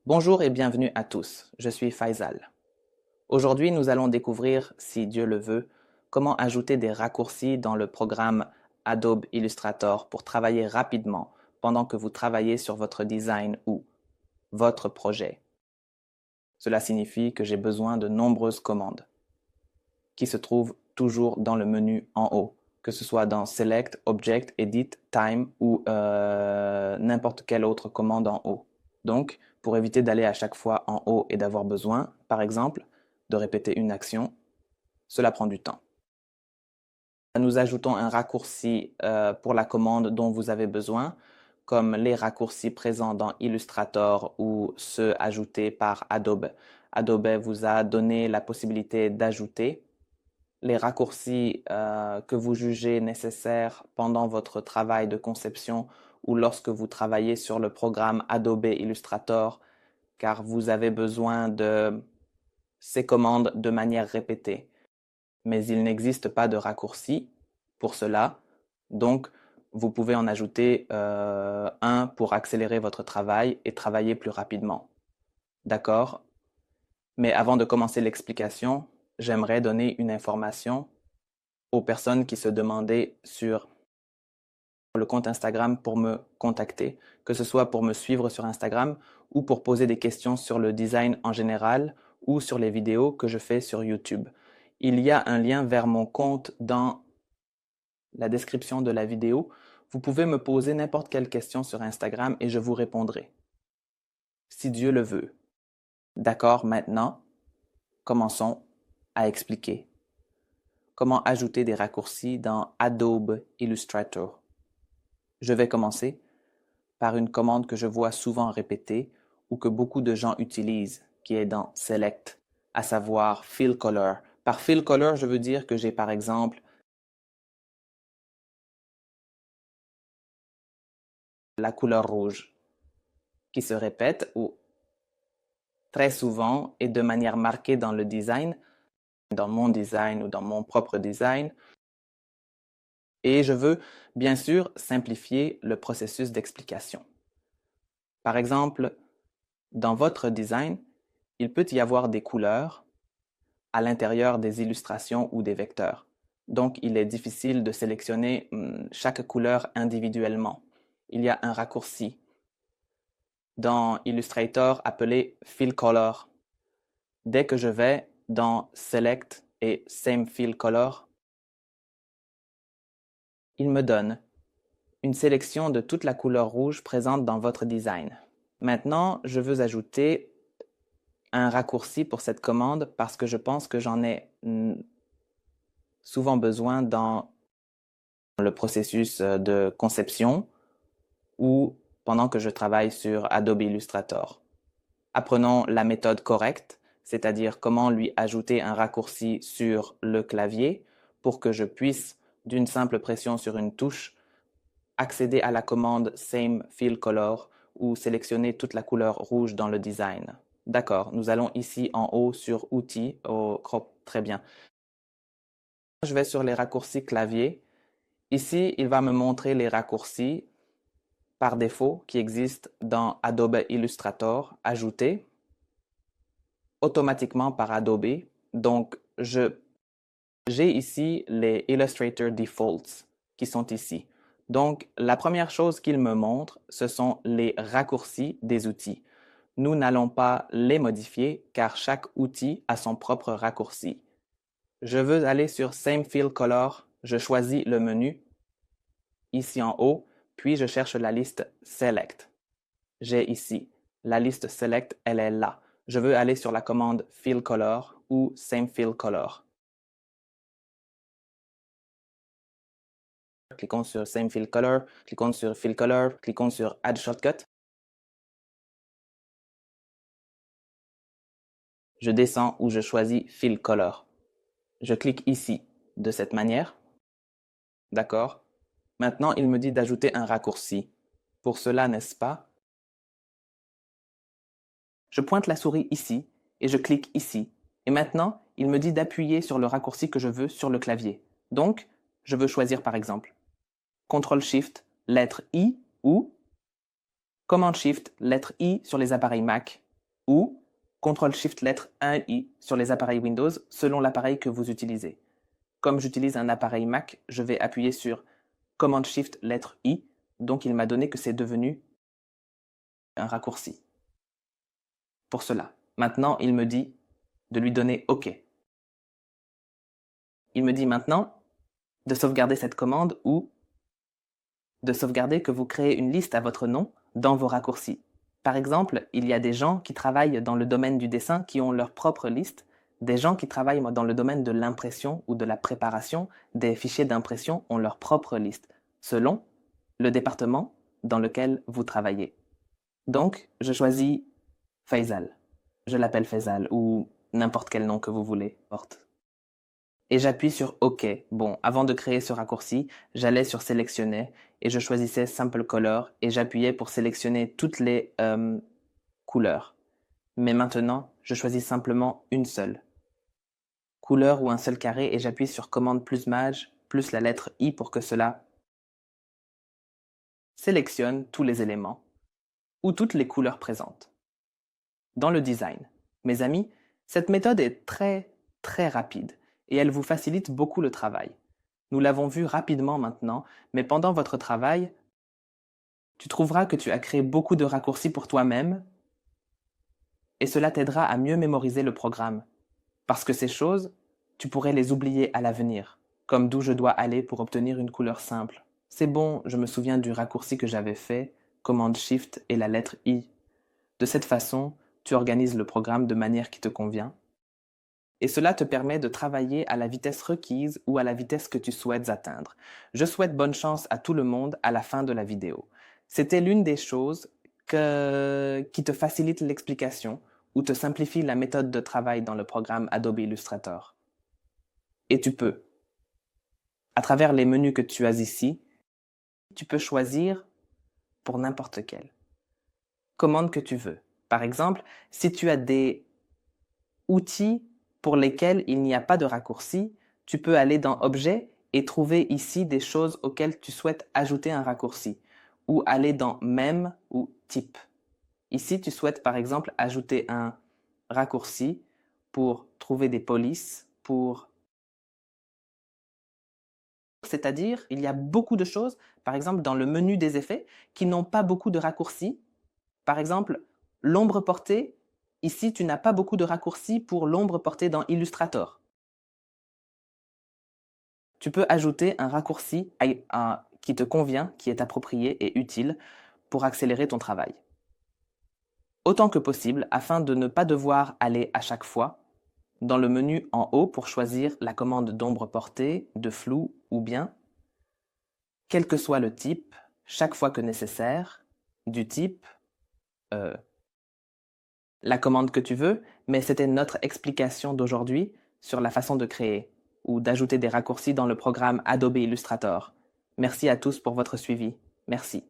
Bonjour et bienvenue à tous, je suis Faisal. Aujourd'hui, nous allons découvrir, si Dieu le veut, comment ajouter des raccourcis dans le programme Adobe Illustrator pour travailler rapidement pendant que vous travaillez sur votre design ou votre projet. Cela signifie que j'ai besoin de nombreuses commandes qui se trouvent toujours dans le menu en haut, que ce soit dans Select, Object, Edit, Time ou n'importe quelle autre commande en haut. Donc, pour éviter d'aller à chaque fois en haut et d'avoir besoin, par exemple, de répéter une action, cela prend du temps. Nous ajoutons un raccourci pour la commande dont vous avez besoin, comme les raccourcis présents dans Illustrator ou ceux ajoutés par Adobe. Adobe vous a donné la possibilité d'ajouter les raccourcis que vous jugez nécessaires pendant votre travail de conception ou lorsque vous travaillez sur le programme Adobe Illustrator, car vous avez besoin de ces commandes de manière répétée. Mais il n'existe pas de raccourci pour cela, donc vous pouvez en ajouter un pour accélérer votre travail et travailler plus rapidement. D'accord? Mais avant de commencer l'explication, j'aimerais donner une information aux personnes qui se demandaient sur le compte Instagram pour me contacter, que ce soit pour me suivre sur Instagram ou pour poser des questions sur le design en général ou sur les vidéos que je fais sur YouTube. Il y a un lien vers mon compte dans la description de la vidéo. Vous pouvez me poser n'importe quelle question sur Instagram et je vous répondrai, si Dieu le veut. D'accord, maintenant, commençons à expliquer comment ajouter des raccourcis dans Adobe Illustrator. Je vais commencer par une commande que je vois souvent répétée ou que beaucoup de gens utilisent, qui est dans Select, à savoir Fill Color. Par Fill Color, je veux dire que j'ai par exemple la couleur rouge qui se répète ou très souvent et de manière marquée dans le design, dans mon design ou dans mon propre design. Et je veux bien sûr simplifier le processus d'explication. Par exemple, dans votre design, il peut y avoir des couleurs à l'intérieur des illustrations ou des vecteurs. Donc, il est difficile de sélectionner chaque couleur individuellement. Il y a un raccourci dans Illustrator appelé Fill Color. Dès que je vais dans Select et Same Fill Color, il me donne une sélection de toute la couleur rouge présente dans votre design. Maintenant, je veux ajouter un raccourci pour cette commande parce que je pense que j'en ai souvent besoin dans le processus de conception ou pendant que je travaille sur Adobe Illustrator. Apprenons la méthode correcte, c'est-à-dire comment lui ajouter un raccourci sur le clavier pour que je puisse, d'une simple pression sur une touche, accéder à la commande Same Fill Color ou sélectionner toute la couleur rouge dans le design. D'accord, nous allons ici en haut sur Outils, au crop, très bien. Je vais sur les raccourcis clavier. Ici, il va me montrer les raccourcis par défaut qui existent dans Adobe Illustrator, ajoutés automatiquement par Adobe. Donc, j'ai ici les Illustrator Defaults qui sont ici. Donc, la première chose qu'il me montre, ce sont les raccourcis des outils. Nous n'allons pas les modifier car chaque outil a son propre raccourci. Je veux aller sur Same Fill Color, je choisis le menu ici en haut, puis je cherche la liste Select. J'ai ici la liste Select, elle est là. Je veux aller sur la commande Fill Color ou Same Fill Color. Cliquons sur Same Fill Color, cliquons sur Fill Color, cliquons sur Add Shortcut. Je descends ou je choisis Fill Color. Je clique ici de cette manière. D'accord? Maintenant, il me dit d'ajouter un raccourci. Pour cela, n'est-ce pas? Je pointe la souris ici et je clique ici. Et maintenant, il me dit d'appuyer sur le raccourci que je veux sur le clavier. Donc, je veux choisir par exemple CTRL-SHIFT, lettre I ou Command-SHIFT, lettre I sur les appareils Mac. ou CTRL-SHIFT lettre 1I sur les appareils Windows selon l'appareil que vous utilisez. Comme j'utilise un appareil Mac, je vais appuyer sur Command-Shift lettre I, donc il m'a donné que c'est devenu un raccourci. Pour cela, maintenant il me dit de lui donner OK. Il me dit maintenant de sauvegarder cette commande ou de sauvegarder que vous créez une liste à votre nom dans vos raccourcis. Par exemple, il y a des gens qui travaillent dans le domaine du dessin qui ont leur propre liste, des gens qui travaillent dans le domaine de l'impression ou de la préparation des fichiers d'impression ont leur propre liste, selon le département dans lequel vous travaillez. Donc, je choisis Faisal. Je l'appelle Faisal ou n'importe quel nom que vous voulez, porte. Et j'appuie sur OK. Bon, avant de créer ce raccourci, j'allais sur sélectionner et je choisissais Simple Color et j'appuyais pour sélectionner toutes les couleurs. Mais maintenant, je choisis simplement une seule couleur ou un seul carré et j'appuie sur Commande plus Maj plus la lettre I pour que cela sélectionne tous les éléments ou toutes les couleurs présentes. Dans le design, mes amis, cette méthode est très rapide et elle vous facilite beaucoup le travail. Nous l'avons vu rapidement maintenant, mais pendant votre travail, tu trouveras que tu as créé beaucoup de raccourcis pour toi-même et cela t'aidera à mieux mémoriser le programme. Parce que ces choses, tu pourrais les oublier à l'avenir, comme d'où je dois aller pour obtenir une couleur simple. C'est bon, je me souviens du raccourci que j'avais fait, Command-Shift et la lettre I. De cette façon, tu organises le programme de manière qui te convient. Et cela te permet de travailler à la vitesse requise ou à la vitesse que tu souhaites atteindre. Je souhaite bonne chance à tout le monde à la fin de la vidéo. C'était l'une des choses qui te facilite l'explication ou te simplifie la méthode de travail dans le programme Adobe Illustrator. Et tu peux, à travers les menus que tu as ici, tu peux choisir pour n'importe quelle commande que tu veux. Par exemple, si tu as des outils pour lesquels il n'y a pas de raccourci, tu peux aller dans Objet et trouver ici des choses auxquelles tu souhaites ajouter un raccourci, ou aller dans Même ou Type. Ici, tu souhaites par exemple ajouter un raccourci pour trouver des polices, c'est-à-dire, il y a beaucoup de choses, par exemple dans le menu des effets, qui n'ont pas beaucoup de raccourcis. Par exemple, l'ombre portée, ici tu n'as pas beaucoup de raccourcis pour l'ombre portée dans Illustrator. Tu peux ajouter un raccourci qui te convient, qui est approprié et utile pour accélérer ton travail. Autant que possible, afin de ne pas devoir aller à chaque fois dans le menu en haut pour choisir la commande d'ombre portée, de flou ou bien, quel que soit le type, chaque fois que nécessaire, du type la commande que tu veux, mais c'était notre explication d'aujourd'hui sur la façon de créer ou d'ajouter des raccourcis dans le programme Adobe Illustrator. Merci à tous pour votre suivi. Merci.